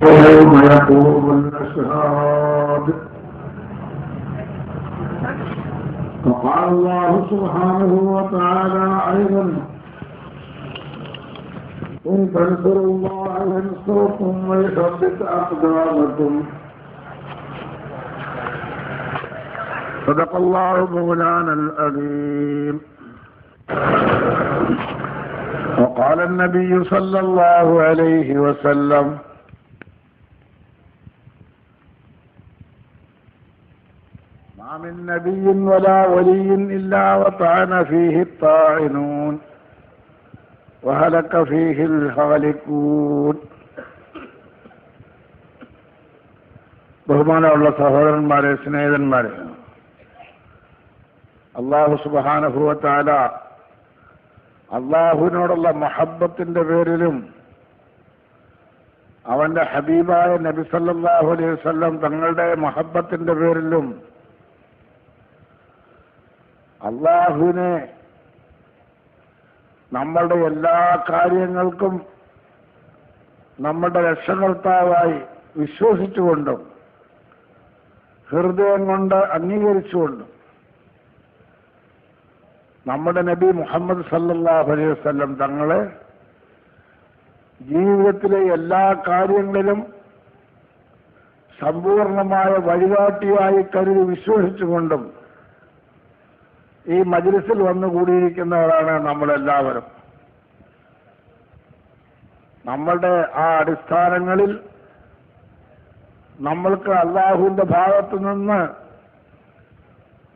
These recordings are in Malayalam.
ويوم يقوم الأشهاد. فقال الله سبحانه وتعالى أيضا: إن تنصروا الله ينصركم ويثبت أقدامكم. صدق الله مولانا العظيم. وقال النبي صلى الله عليه وسلم: ما من نبي ولا ولي إلا وطعن فيه الطاعنون وهلك فيه الهالكون. ബഹുമാനമുള്ള സഹോദരന്മാരെ, സ്നേഹിതന്മാരെ, അല്ലാഹു സുബ്ഹാനഹു വ തആല അല്ലാഹുവിനോടുള്ള മഹബ്ബത്തിന്റെ പേരിലും അവന്റെ ഹബീബായ നബി സല്ലല്ലാഹു അലൈഹി വസല്ലം തങ്ങളുടെ മഹബ്ബത്തിന്റെ പേരിലും അല്ലാഹുവിനെ നമ്മളുടെ എല്ലാ കാര്യങ്ങൾക്കും നമ്മുടെ രക്ഷകർത്താവായി വിശ്വസിച്ചുകൊണ്ടും ഹൃദയം കൊണ്ട് അംഗീകരിച്ചുകൊണ്ടും നമ്മുടെ നബി മുഹമ്മദ് സല്ലല്ലാഹു അലൈഹി വസല്ലം തങ്ങളെ ജീവിതത്തിലെ എല്ലാ കാര്യങ്ങളിലും സമ്പൂർണമായ വഴികാട്ടിയായി കരുതി വിശ്വസിച്ചുകൊണ്ടും ഈ മജ്ലിസിൽ വന്നുകൂടിയിരിക്കുന്നവരാണ് നമ്മളെല്ലാവരും. നമ്മളുടെ ആ അടിസ്ഥാനങ്ങളിൽ നമ്മൾക്ക് അല്ലാഹുവിന്റെ ഭാഗത്തു നിന്ന്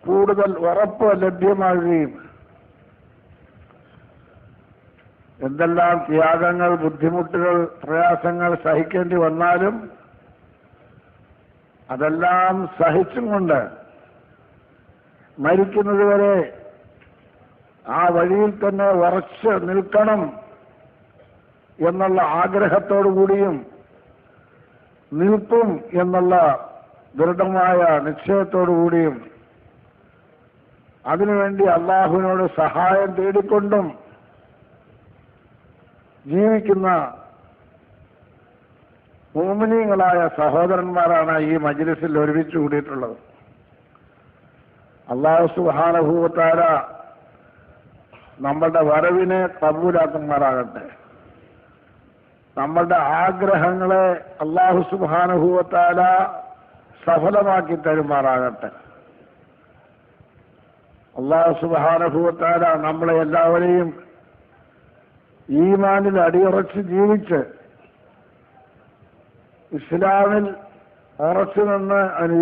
കൂടുതൽ ഉറപ്പ് ലഭ്യമാകുകയും എന്തെല്ലാം ത്യാഗങ്ങൾ, ബുദ്ധിമുട്ടുകൾ, പ്രയാസങ്ങൾ സഹിക്കേണ്ടി വന്നാലും അതെല്ലാം സഹിച്ചും കൊണ്ട് മരിക്കുന്നതുവരെ ആ വഴിയിൽ തന്നെ ഉറച്ച് നിൽക്കണം എന്നുള്ള ആഗ്രഹത്തോടുകൂടിയും നിൽപ്പും എന്നുള്ള ദൃഢമായ നിശ്ചയത്തോടുകൂടിയും അതിനുവേണ്ടി അല്ലാഹുവിനോട് സഹായം തേടിക്കൊണ്ടും ജീവിക്കുന്ന മുഅ്മിനീങ്ങളായ സഹോദരന്മാരാണ് ഈ മജ്ലിസിൽ ഒരുമിച്ച് കൂടിയിട്ടുള്ളത്. അല്ലാഹു സുബ്ഹാനഹു വ തആല നമ്മളുടെ വരവിനെ കബൂലാക്കുമാറാകട്ടെ. നമ്മളുടെ ആഗ്രഹങ്ങളെ അല്ലാഹു സുബ്ഹാനഹു വ തആല സഫലമാക്കി തരുമാറാകട്ടെ. അല്ലാഹു സുബ്ഹാനഹു വ തആല നമ്മളെ എല്ലാവരെയും ഈമാനിൽ അടിയുറച്ച് ജീവിച്ച് ഇസ്ലാമിൽ ഉറച്ചു നിന്ന് അതിന്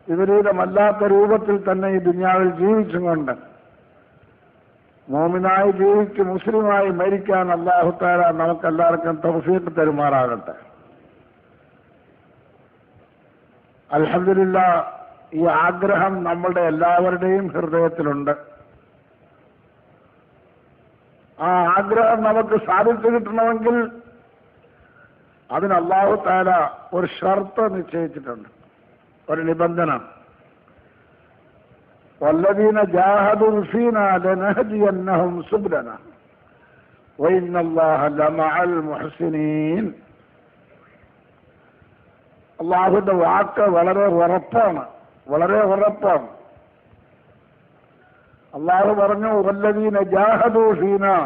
വിപരീതമല്ലാത്ത രൂപത്തിൽ തന്നെ ഈ ദുനിയാവിൽ ജീവിച്ചും കൊണ്ട് മോമിനായി ജീവിച്ച് മുസ്ലിമായി മരിക്കാൻ അല്ലാഹു തആല നമുക്കെല്ലാവർക്കും തൗഫീഖ് തരുമാറാകട്ടെ. അൽഹംദുലില്ലാഹ്, ഈ ആഗ്രഹം നമ്മളുടെ എല്ലാവരുടെയും ഹൃദയത്തിലുണ്ട്. ആ ആഗ്രഹം നമുക്ക് സാധിച്ചു കിട്ടണമെങ്കിൽ അതിന് അല്ലാഹു തആല ഒരു ഷർത്ത് നിശ്ചയിച്ചിട്ടുണ്ട്, ഒരു നിബന്ധന. വല്ലദീന ജാഹദൂ ഫീനാ ലനഹ്ദിയന്നഹും സുബ്ലനാ വഇന്നല്ലാഹ ലമഅൽ മുഹ്സിനീൻ. അല്ലാഹുവിന്റെ വാക്ക് വളരെ ഉറപ്പാണ്. അല്ലാഹു പറഞ്ഞു, വല്ലദീന ജാഹദൂ ഫീനാ,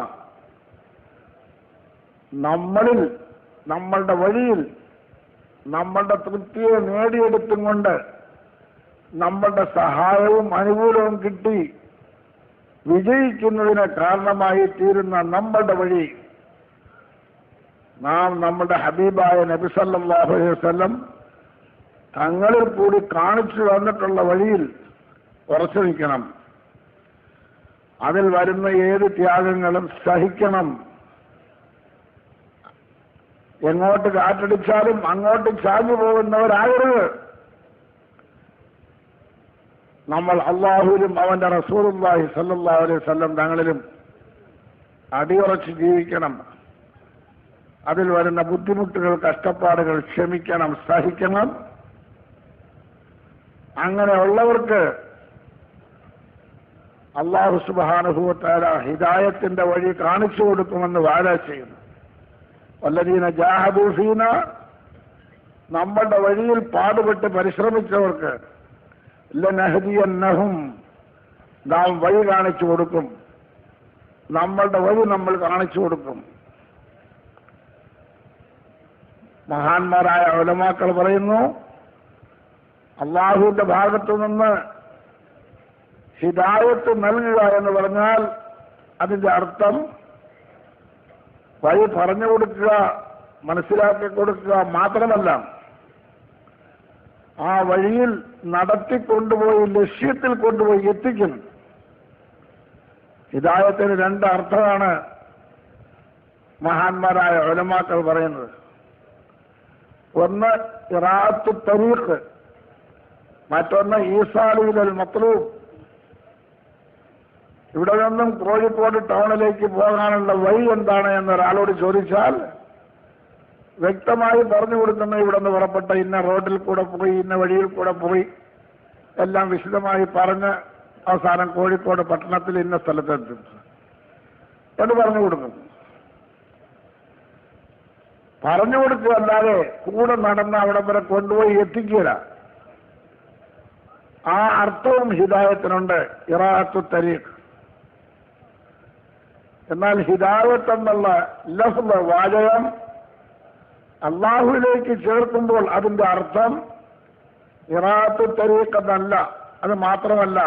നമ്മളിൽ, നമ്മളുടെ വഴിയിൽ, നമ്മളുടെ തൃപ്തിയെ നേടിയെടുത്തും കൊണ്ട് നമ്മളുടെ സഹായവും അനുകൂലവും കിട്ടി വിജയിക്കുന്നതിന് കാരണമായി തീരുന്ന നമ്മളുടെ വഴി നാം നമ്മുടെ ഹബീബായ നബി സല്ലല്ലാഹു അലൈഹി വസല്ലം തങ്ങളിൽ കൂടി കാണിച്ചു വന്നിട്ടുള്ള വഴിയിൽ ഉറച്ചു നിൽക്കണം. അതിൽ വരുന്ന ഏത് ത്യാഗങ്ങളും സഹിക്കണം. എങ്ങോട്ട് കാറ്റടിച്ചാലും അങ്ങോട്ട് ചാഞ്ഞു പോകുന്നവരാകരുത്. നമ്മൾ അല്ലാഹുവിലും അവന്റെ റസൂലുള്ളാഹി സ്വല്ലല്ലാഹു അലൈഹി വസല്ലം തങ്ങളിലും അടിയുറച്ച് ജീവിക്കണം. അതിൽ വരുന്ന ബുദ്ധിമുട്ടുകൾ, കഷ്ടപ്പാടുകൾ ക്ഷമിക്കണം, സഹിക്കണം. അങ്ങനെയുള്ളവർക്ക് അല്ലാഹു സുബ്ഹാനഹു വ തആല ഹിദായത്തിന്റെ വഴി കാണിച്ചു കൊടുക്കുമെന്ന് വാദ ചെയ്യുന്നു. വല്ലദീന ജാഹദൂ ഫീനാ, നമ്മുടെ വഴിയിൽ പാടുപെട്ട് പരിശ്രമിച്ചവർക്ക് ലനഹദിയന്നഹും, നാം വഴി കാണിച്ചു കൊടുക്കും, നമ്മളുടെ വഴി നമ്മൾ കാണിച്ചു കൊടുക്കും. മഹാന്മാരായ ഉലമാക്കൾ പറയുന്നു, അള്ളാഹുവിന്റെ ഭാഗത്തു നിന്ന് ഹിദായത്ത് നൽകുക എന്ന് പറഞ്ഞാൽ അതിന്റെ അർത്ഥം വഴി പറഞ്ഞു കൊടുക്കുക, മനസ്സിലാക്കി കൊടുക്കുക മാത്രമല്ല, ആ വഴിയിൽ നടത്തിക്കൊണ്ടുപോയി ലക്ഷ്യത്തിൽ കൊണ്ടുപോയി എത്തിക്കും. ഹിദായത്തിന് രണ്ട് അർത്ഥമാണ് മഹാന്മാരായ ഉലമാക്കൾ പറയുന്നത്. ഒന്ന് ഇറാഅത്തു തരീഖ്, മറ്റൊന്ന് ഈസാലുൽ മത്ലൂബ്. ഇവിടെ നിന്നും കോഴിക്കോട് ടൗണിലേക്ക് പോകാനുള്ള വഴി എന്താണ് എന്നൊരാളോട് ചോദിച്ചാൽ വ്യക്തമായി പറഞ്ഞു കൊടുക്കുന്ന ഇവിടെ നിന്ന് പുറപ്പെട്ട ഇന്ന റോഡിൽ കൂടെ പോയി, ഇന്ന വഴിയിൽ കൂടെ പോയി, എല്ലാം വിശദമായി പറഞ്ഞ് അവസാനം കോഴിക്കോട് പട്ടണത്തിൽ ഇന്ന സ്ഥലത്തെത്തും എന്ന് പറഞ്ഞു കൊടുക്കും. പറഞ്ഞു കൊടുക്കുകയല്ലാതെ കൂടെ നടന്ന് അവിടെ വരെ കൊണ്ടുപോയി എത്തിക്കുക. ആ അർത്ഥവും ഹിദായത്തിനുണ്ട്, ഇറാഅത്തു തരീഖ്. എന്നാൽ ഹിദായത്ത് എന്നുള്ള ലഫ്ള്, വാചകം അള്ളാഹുവിലേക്ക് ചേർക്കുമ്പോൾ അതിന്റെ അർത്ഥം ഇറാഅത്തു തരീഖ് എന്നല്ല. അത് മാത്രമല്ല,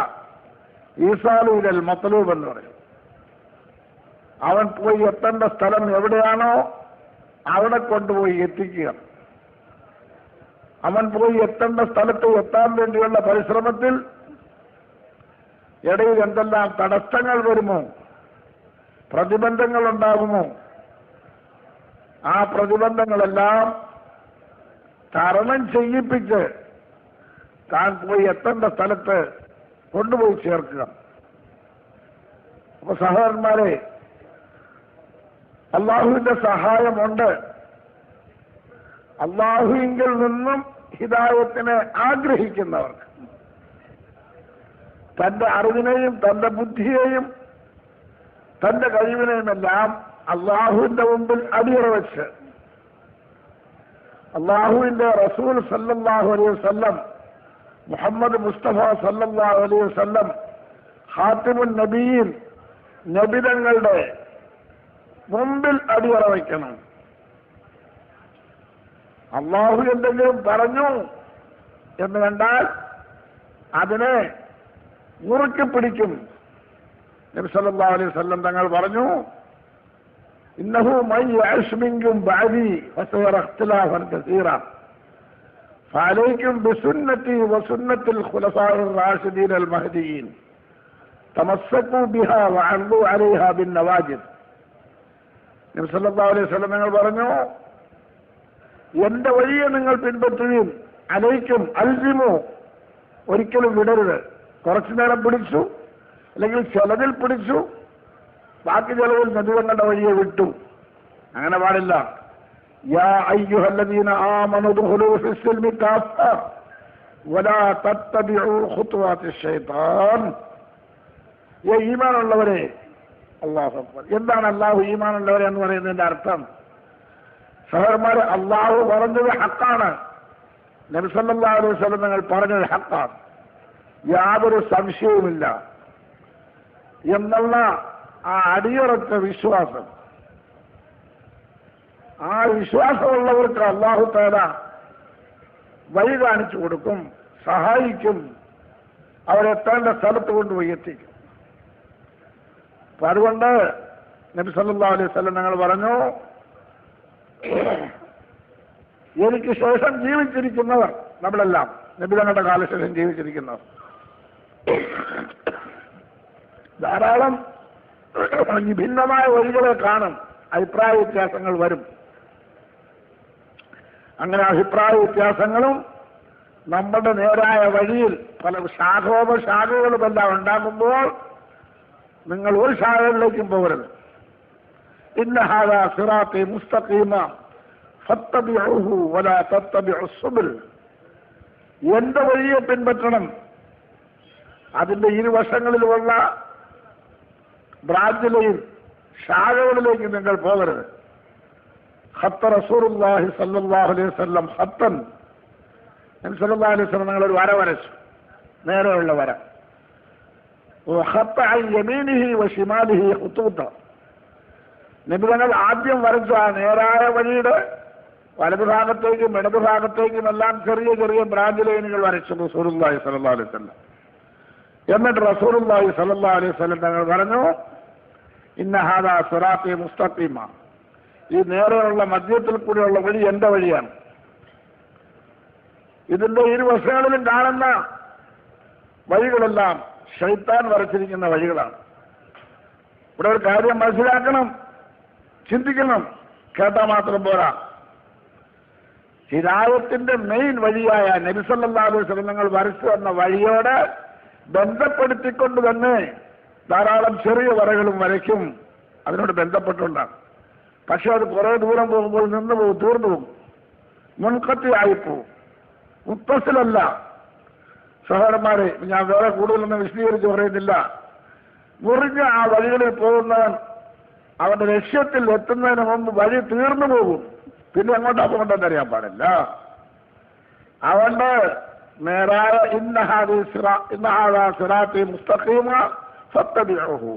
ഈസാലുൽ മത്ലൂബ് എന്ന് പറയും. അവൻ പോയി എത്തേണ്ട സ്ഥലം എവിടെയാണോ അവിടെ കൊണ്ടുപോയി എത്തിക്കുക. അവൻ പോയി എത്തേണ്ട സ്ഥലത്ത് എത്താൻ വേണ്ടിയുള്ള പരിശ്രമത്തിൽ ഇടയിൽ എന്തെല്ലാം തടസ്സങ്ങൾ വരുമോ, പ്രതിബന്ധങ്ങൾ ഉണ്ടാകുമോ, ആ പ്രതിബന്ധങ്ങളെല്ലാം തരണം ചെയ്യിപ്പിച്ച് താൻ പോയി എത്തേണ്ട സ്ഥലത്ത് കൊണ്ടുപോയി ചേർക്കുക. അപ്പൊ സഹോദരന്മാരെ, അള്ളാഹുവിന്റെ സഹായമുണ്ട്. അള്ളാഹുവിങ്കിൽ നിന്നും ഹിദായത്തിനെ ആഗ്രഹിക്കുന്നവർക്ക് തന്റെ അറിവിനെയും തന്റെ ബുദ്ധിയെയും തന്റെ കഴിവിനെയുമെല്ലാം അള്ളാഹുവിന്റെ മുമ്പിൽ അടിയറ വെച്ച് അള്ളാഹുവിന്റെ റസൂൽ സല്ലല്ലാഹു അലൈഹി വസല്ലം, മുഹമ്മദ് മുസ്തഫ സല്ലല്ലാഹു അലൈഹി വസല്ലം, ഖാതിമുൻ നബിയീൻ, നബിതങ്ങളുടെ മുമ്പിൽ അടിയറ വയ്ക്കണം. അള്ളാഹു എന്തെങ്കിലും പറഞ്ഞു എന്ന് കണ്ടാൽ അതിനെ മുറുക്കി പിടിക്കും. നബി സല്ലല്ലാഹു അലൈഹി വസല്ലം തങ്ങൾ പറഞ്ഞു, ഇന്നഹു മൻ യഅ്ശ് മിൻകും ബഅദി ഫസയറ ഇഖ്തിലാഫൻ കസീറ ഫഅലൈക്കും ബിസുന്നതി വസുന്നത്തിൽ ഖുലഫാഇർ റാഷിദീൻ അൽ മഹ്ദിയീൻ തമസ്സകൂ ബിഹാ വഅദ്ദു അലൈഹാ ബിൻ നവാജിദ്. നബി സല്ലല്ലാഹു അലൈഹി വസല്ലം തങ്ങൾ പറഞ്ഞു, എന്റെ വഴിയെ നിങ്ങൾ പിൻപറ്റുകയും അലൈക്കും അൽസിമു, ഒരിക്കലും വിടരുത്. കുറച്ചു നേരം പിടിച്ചു, അല്ലെങ്കിൽ ചിലതിൽ പിടിച്ചു, ബാക്കി ചിലവിൽ നബിതങ്ങളുടെ വഴിയെ വിട്ടു. അങ്ങനെ പാടില്ല. യാ അയ്യുഹല്ലദീന ആമനൂ ദുഖുലൂ ഫിസ്സിൽമി കാഫ വലാ തത്തബിഉ ഖുതുവാതിശ് ശൈത്താൻ. ഈമാനുള്ളവരെ, അല്ലാഹു അക്ബർ. എന്താണ് അല്ലാഹു ഈമാനുള്ളവരെ എന്ന് പറയുന്നതിന്റെ അർത്ഥം? സഹോദരന്മാരെ, അല്ലാഹു പറഞ്ഞത് ഹക്കാണ്, നബി സല്ലല്ലാഹു അലൈഹി വസല്ലം തങ്ങൾ പറഞ്ഞത് ഹക്കാണ്, യാതൊരു സംശയവുമില്ല എന്നുള്ള ആ അടിയുറച്ച വിശ്വാസം, ആ വിശ്വാസമുള്ളവർക്ക് അല്ലാഹു തആല വഴി കാണിച്ചു കൊടുക്കും, സഹായിക്കും, അവരെത്തേണ്ട സ്ഥലത്ത് കൊണ്ടുപോയി എത്തിക്കും. അപ്പൊ അതുകൊണ്ട് നബി സല്ലല്ലാഹു അലൈഹി വസല്ലം തങ്ങൾ പറഞ്ഞു, എനിക്ക് ശേഷം ജീവിച്ചിരിക്കുന്നവർ, നമ്മളെല്ലാം നബി തങ്ങളുടെ കാലശേഷം ജീവിച്ചിരിക്കുന്നവർ ധാരാളം ഭിന്നമായ വഴികളെ കാണും, അഭിപ്രായ വ്യത്യാസങ്ങൾ വരും. അങ്ങനെ അഭിപ്രായ വ്യത്യാസങ്ങളും നമ്മുടെ നേരായ വഴിയിൽ പല ശാഖോപശാഖകളുമെല്ലാം ഉണ്ടാകുമ്പോൾ നിങ്ങൾ ഒരു ശാഖകളിലേക്കും പോകരുത്. ഇന്ന ഹാദാ സിറാത്തി മുസ്തഖീമ ഫത്തബിഉഹു വലാ തത്തബിഉസ് സുബുൽ. എന്റെ വഴിയെ പിൻപറ്റണം, അതിന്റെ ഇരുവശങ്ങളിലുമുള്ള ബ്രാഞ്ചിലെയും ശാഖകളിലേക്ക് നിങ്ങൾ പോകരുത്. ഖത്ത റസൂലുള്ളാഹി സ്വല്ലല്ലാഹു അലൈഹി വസല്ലം ഖത്തൻ, നബി സല്ലല്ലാഹു അലൈഹി വസല്ലം തങ്ങൾ ഒരു വര വരച്ചു, നേരെയുള്ള വര. ഖത്ത അൻ യമീനിഹി വശിമാലിഹി ഖുതൂത, നബി തങ്ങൾ ആദ്യം വരച്ച ആ നേരായ വഴിയുടെ വലതുഭാഗത്തേക്കും ഇടതുഭാഗത്തേക്കും എല്ലാം ചെറിയ ചെറിയ ബ്രാഞ്ച് ലൈനുകൾ വരച്ചു റസൂലുള്ളാഹി സ്വല്ലല്ലാഹു അലൈഹി വസല്ലം. എന്നിട്ട് റസൂലുള്ളാഹി സ്വല്ലല്ലാഹു അലൈഹി വസല്ലം തങ്ങൾ പറഞ്ഞു, ഇന്ന ഹാദാ സിറാത്തി മുസ്തഖീമ, ഈ നേരെയുള്ള മധ്യത്തിൽ കൂടെയുള്ള വഴി എന്റെ വഴിയാണ്. ഇതിന്റെ ഇരുവശങ്ങളിലും കാണുന്ന വഴികളെല്ലാം ശൈത്താൻ വരച്ചിരിക്കുന്ന വഴികളാണ്. ഇവിടെ ഒരു കാര്യം മനസ്സിലാക്കണം, ചിന്തിക്കണം, കേട്ടാൽ മാത്രം പോരാ. ഹിദായത്തിന്റെ മെയിൻ വഴിയായ നബി സല്ലല്ലാഹു അലൈഹി വസല്ലം തങ്ങൾ വരച്ചു വന്ന വഴിയോട് ബന്ധപ്പെടുത്തിക്കൊണ്ട് തന്നെ ധാരാളം ചെറിയ വരകളും വരയ്ക്കും, അതിനോട് ബന്ധപ്പെട്ടുണ്ടാകും. പക്ഷെ അത് കുറെ ദൂരം പോകുമ്പോൾ നിന്ന് പോകും, തീർന്നു പോകും, മുൻകത്തിയായിപ്പോവും, മുത്തസിലല്ല. സഹോദരന്മാരെ, ഞാൻ വേറെ കൂടുതലൊന്നും വിശദീകരിച്ച് പറയുന്നില്ല. മുറിഞ്ഞ ആ വഴികളിൽ പോകുന്നവൻ അവന്റെ ലക്ഷ്യത്തിൽ എത്തുന്നതിന് മുമ്പ് വഴി തീർന്നു പോകും, പിന്നെ എങ്ങോട്ടാ പോകണ്ടെന്ന് അറിയാൻ പാടില്ല. അവന്റെ നേരായ ഇന്നഹാദാ സിറാത്തി മുസ്തഖീമ ഫത്തബിഉഹു,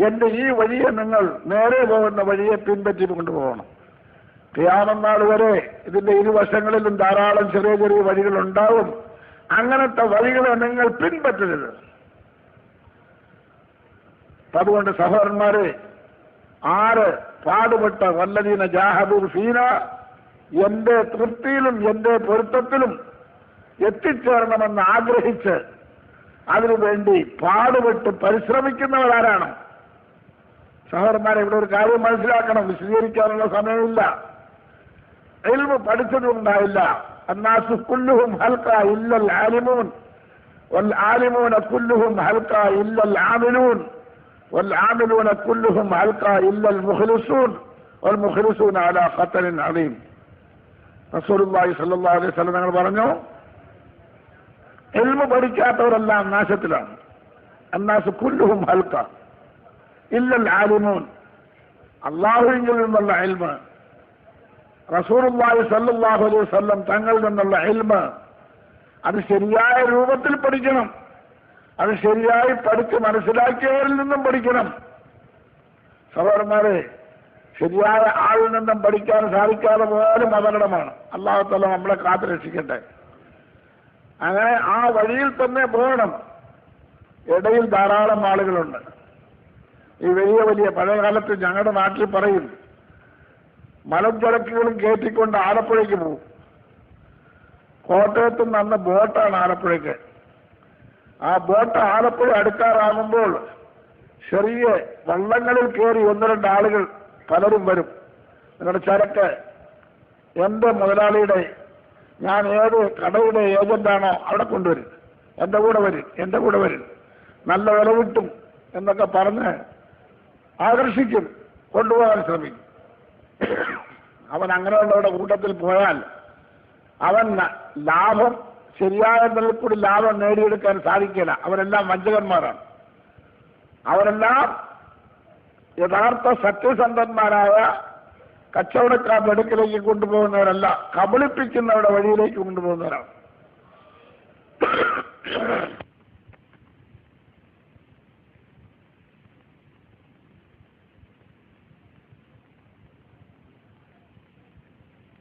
എന്റെ ഈ വഴിയെ നിങ്ങൾ നേരെ പോകുന്ന വഴിയെ പിൻപറ്റി കൊണ്ടുപോകണം. ഖിയാമത്ത് നാൾ വരെ ഇതിന്റെ ഇരുവശങ്ങളിലും ധാരാളം ചെറിയ ചെറിയ വഴികൾ ഉണ്ടാവും. അങ്ങനത്തെ വഴികളെ നിങ്ങൾ പിൻപറ്റരുത്. അതുകൊണ്ട് സഹോദരന്മാരെ, ആര് പാടുപെട്ട വല്ലദീന ജാഹദൂ ഫീന, എന്റെ തൃപ്തിയിലും എന്റെ പൊരുത്തത്തിലും എത്തിച്ചേരണമെന്ന് ആഗ്രഹിച്ച് അതിനുവേണ്ടി പാടുപെട്ട് പരിശ്രമിക്കുന്നവരാരാണ്? സഹോദരന്മാരെ, ഇവിടെ ഒരു കാര്യം മനസ്സിലാക്കണം, വിശദീകരിക്കാനുള്ള സമയമില്ല. ഇൽമ് പഠിച്ചതുണ്ടായില്ല. അന്നാസു കുല്ലുഹും ഹൽക ഇല്ലൽ ആലിമൂൻ വൽ ആലിമൂന കുല്ലുഹും ഹൽക ഇല്ലൽ ആമിലൂൻ വൽ ആമിലൂന കുല്ലുഹും ഹൽക ഇല്ലൽ മുഖ്ലിസൂൻ വൽ മുഖ്ലിസൂന അലാ ഖത്തറിൻ അദീം. റസൂലുള്ളാഹി സ്വല്ലല്ലാഹു അലൈഹി വസല്ലം തങ്ങൾ പറഞ്ഞു, ഇൽമ് പഠിക്കാത്തവരെല്ലാം നാശത്തിലാണ്. അന്നാസു കുല്ലുഹും ഹൽക ഇല്ലൽ ആലിമൂൻ, അല്ലാഹുവിൽ നിന്നുള്ള ഇൽമ്, റസൂലുള്ളാഹി സ്വല്ലല്ലാഹു അലൈഹി വസല്ലം തങ്ങളിൽ നിന്നുള്ള ഇൽമ്, അത് ശരിയായ രൂപത്തിൽ പഠിക്കണം. അത് ശരിയായി പഠിച്ച് മനസ്സിലാക്കിയവരിൽ നിന്നും പഠിക്കണം. സഹോദരന്മാരെ, ശരിയായ ആളിൽ നിന്നും പഠിക്കാൻ സാധിക്കാതെ പോലും അപകടമാണ്. അല്ലാഹു തആല നമ്മളെ കാത്തു രക്ഷിക്കട്ടെ. അങ്ങനെ ആ വഴിയിൽ തന്നെ പോകണം. ഇടയിൽ ധാരാളം ആളുകളുണ്ട്. ഈ വലിയ വലിയ പഴയ കാലത്ത് ഞങ്ങളുടെ നാട്ടിൽ പറയും, മലഞ്ചരക്കുകളും കയറ്റിക്കൊണ്ട് ആലപ്പുഴയ്ക്ക് പോകും. കോട്ടയത്ത് നിന്ന് അന്ന് ബോട്ടാണ് ആലപ്പുഴയ്ക്ക്. ആ ബോട്ട് ആലപ്പുഴ അടുക്കാറാകുമ്പോൾ ചെറിയ വള്ളങ്ങളിൽ കയറി ഒന്ന് രണ്ട് ആളുകൾ പലരും വരും. നിങ്ങളുടെ ചരക്ക് എന്റെ മുതലാളിയുടെ, ഞാൻ ഏത് കടയുടെ ഏജന്റാണോ അവിടെ കൊണ്ടുവരും, എന്റെ കൂടെ വരും, നല്ല വില കിട്ടും എന്നൊക്കെ പറഞ്ഞ് ആകർഷിക്കും, കൊണ്ടുപോകാൻ ശ്രമിക്കും. അവൻ അങ്ങനെയുള്ളവരുടെ കൂട്ടത്തിൽ പോയാൽ അവൻ ലാഭം ശരിയായ നിലയിൽ കൂടി ലാഭം നേടിയെടുക്കാൻ സാധിക്കില്ല. അവരെല്ലാം വഞ്ചകന്മാരാണ്. അവരെല്ലാം യഥാർത്ഥ സത്യസന്ധന്മാരായ കച്ചവടക്കാരുടെ അടുക്കിലേക്ക് കൊണ്ടുപോകുന്നവരല്ല, കബളിപ്പിക്കുന്നവരുടെ വഴിയിലേക്ക് കൊണ്ടുപോകുന്നവരാണ്.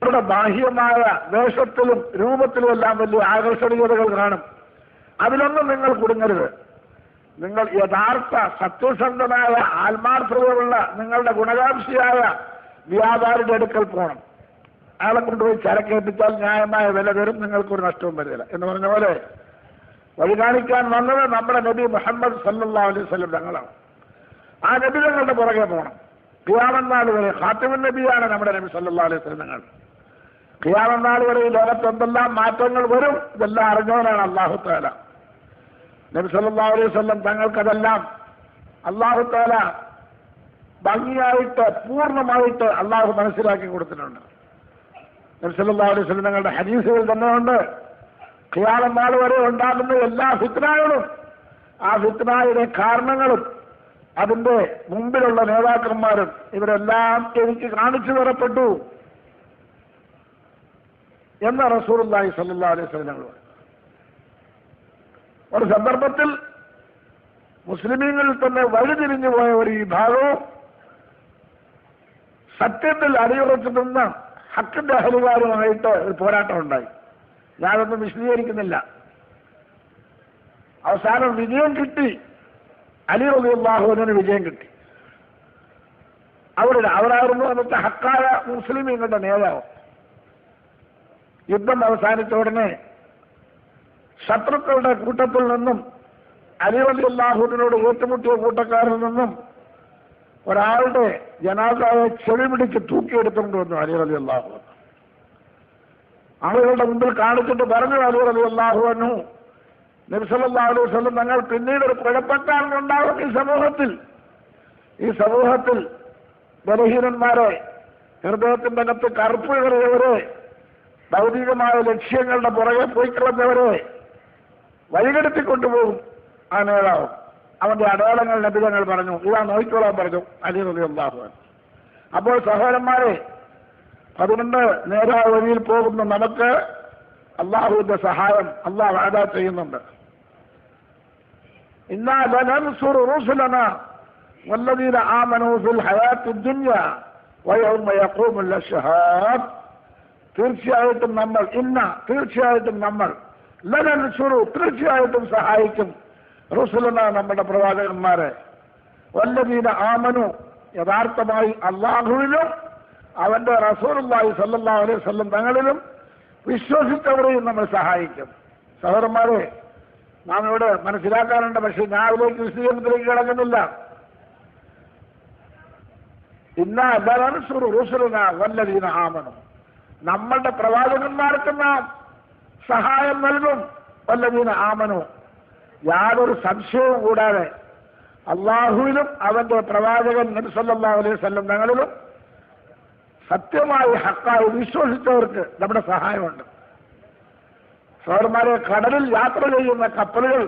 അവരുടെ ബാഹ്യമായ വേഷത്തിലും രൂപത്തിലും എല്ലാം വലിയ ആകർഷണീയതകൾ കാണും. അതിലൊന്നും നിങ്ങൾ കുടുങ്ങരുത്. നിങ്ങൾ യഥാർത്ഥ സത്യസന്ധനായ ആത്മാർത്ഥതയുള്ള നിങ്ങളുടെ ഗുണകാംക്ഷിയായ വ്യാപാരിയുടെ അടുക്കൽ പോകണം. അയാളെ കൊണ്ടുപോയി ചരക്കേൽപ്പിച്ചാൽ ന്യായമായ വില തരും, നിങ്ങൾക്കൊരു നഷ്ടവും വരില്ല എന്ന് പറഞ്ഞ പോലെ വഴി കാണിക്കാൻ വന്നത് നമ്മുടെ നബി മുഹമ്മദ് സല്ലല്ലാഹു അലൈഹി വസല്ലം തങ്ങളാണ്. ആ നബി തങ്ങളുടെ പുറകെ പോകണം. ഖിയാമത്ത് നാൾ വരെ ഖാത്തിമുൻ നബിയാണ് നമ്മുടെ നബി സല്ലല്ലാഹു അലൈഹി വസല്ലം തങ്ങൾ. ഖിയാമത്ത് നാൾ വരെ ഈ ലോകത്ത് എന്തെല്ലാം മാറ്റങ്ങൾ വരും ഇതെല്ലാം അറിഞ്ഞവനാണ് അല്ലാഹു തആല. നബി സല്ലല്ലാഹു അലൈഹി വസല്ലം തങ്ങൾക്കതെല്ലാം അല്ലാഹു തആല ഭംഗിയായിട്ട് പൂർണ്ണമായിട്ട് അല്ലാഹു മനസ്സിലാക്കി കൊടുത്തിട്ടുണ്ട്. നബി സല്ലല്ലാഹു അലൈഹി വസല്ലം തങ്ങളുടെ ഹദീസുകൾ തന്നെ ഉണ്ട്, ഖിയാമത്ത് നാൾ വരെ ഉണ്ടാകുന്ന എല്ലാ ഫിത്നകളും ആ ഫിത്നയുടെ കാരണങ്ങളും അതിന്റെ മുമ്പിലുള്ള നേതാക്കന്മാരും ഇവരെല്ലാം എനിക്ക് കാണിച്ചു തരപ്പെട്ടു എന്ന് റസൂലുള്ളാഹി സ്വല്ലല്ലാഹു അലൈഹി വസല്ലം പറഞ്ഞു. ഒരു സന്ദർഭത്തിൽ മുസ്ലിമീങ്ങളിൽ തന്നെ വഴിതിരിഞ്ഞു പോയ ഒരു വിഭാഗവും സത്യത്തിൽ അടിയുറച്ചു നിന്ന ഹക്കിന്റെ അഹലുകാരുമായിട്ട് ഒരു പോരാട്ടം ഉണ്ടായി. ഞാനൊന്നും വിശദീകരിക്കുന്നില്ല. അവസാനം വിജയം കിട്ടി. അലി റളിയല്ലാഹു അൻഹുവിന് വിജയം കിട്ടി. അവരായിരുന്നു അന്നത്തെ ഹക്കായ മുസ്ലിമീങ്ങളുടെ നേതാവ്. യുദ്ധം അവസാനിച്ച ഉടനെ ശത്രുക്കളുടെ കൂട്ടത്തിൽ നിന്നും അലി റളിയല്ലാഹു അൻഹുവിനോട് ഏറ്റുമുട്ടിയ കൂട്ടക്കാരിൽ നിന്നും ഒരാളുടെ ജനാസയെ ചെവി പിടിച്ച് തൂക്കിയെടുത്തുകൊണ്ട് വന്നു അലി റളിയല്ലാഹു അൻഹു. ആളുകളുടെ മുമ്പിൽ കാണിച്ചിട്ട് പറഞ്ഞു അലി റളിയല്ലാഹു അൻഹു, നബി സല്ലല്ലാഹു അലൈഹി വസല്ലം തങ്ങൾ പിന്നീട് ഒരു കുഴപ്പക്കാരനുണ്ടാകും ഈ സമൂഹത്തിൽ ബലഹീനന്മാരെ, ഹൃദയത്തിന്റെ അകത്ത് കറുപ്പ് കയറിയവരെ, ഭൗതികമായ ലക്ഷ്യങ്ങളുടെ പുറകെ പോയിക്കളഞ്ഞവരെ വഴികെടുത്തിക്കൊണ്ടുപോകും ആ നേതാവ്. അവന്റെ അടയാളങ്ങൾ നബിതങ്ങൾ പറഞ്ഞു, ഇതാ നോക്കിക്കോളാൻ പറഞ്ഞു അലി റളിയല്ലാഹു അൻഹു. അപ്പോൾ സഹോദരന്മാരെ, അതുകൊണ്ട് നേരായ വഴിയിൽ പോകുന്ന നമുക്ക് അള്ളാഹുവിന്റെ സഹായം അള്ളാഹു വാദ ചെയ്യുന്നുണ്ട്. ഇന്നാ ലനൻസുറു റുസുലനാ വല്ലദീന ആമനൂ ഫിൽ ഹയാത്തി ദുനിയ വയൗമ യഖൂമുൽ അശ്ഹാദ്. തീർച്ചയായിട്ടും നമ്മൾ ലനൻസുറു തീർച്ചയായിട്ടും സഹായിക്കും റുസുലന നമ്മുടെ പ്രവാചകന്മാരെ, വല്ലദീന ആമനു യഥാർത്ഥമായി അള്ളാഹുവിലും അവന്റെ റസൂലുള്ളാഹി സ്വല്ലല്ലാഹു അലൈഹി വസല്ലം തങ്ങളിലും വിശ്വസിച്ചവരെയും നമ്മൾ സഹായിക്കും. സഹോദരന്മാരെ, നാം ഇവിടെ മനസ്സിലാക്കാറുണ്ട്, പക്ഷെ ഞാൻ അതിലേക്ക് വിശദീകരണത്തിലേക്ക് കിടക്കുന്നില്ല. ഇന്നാ ലനൻസുറു റുസുലന വല്ലദീന ആമനു, നമ്മളുടെ പ്രവാചകന്മാർക്ക് നാം സഹായം നൽകും. വല്ലദീന ആമനു, യാതൊരു സംശയവും കൂടാതെ അള്ളാഹുവിലും അവന്റെ പ്രവാചകൻ നബി സല്ലല്ലാഹു അലൈഹി വസല്ലം തങ്ങളിലും സത്യമായി ഹക്കായി വിശ്വസിച്ചവർക്ക് നമ്മുടെ സഹായമുണ്ട്. സഹോദരന്മാരെ, കടലിൽ യാത്ര ചെയ്യുന്ന കപ്പലുകൾ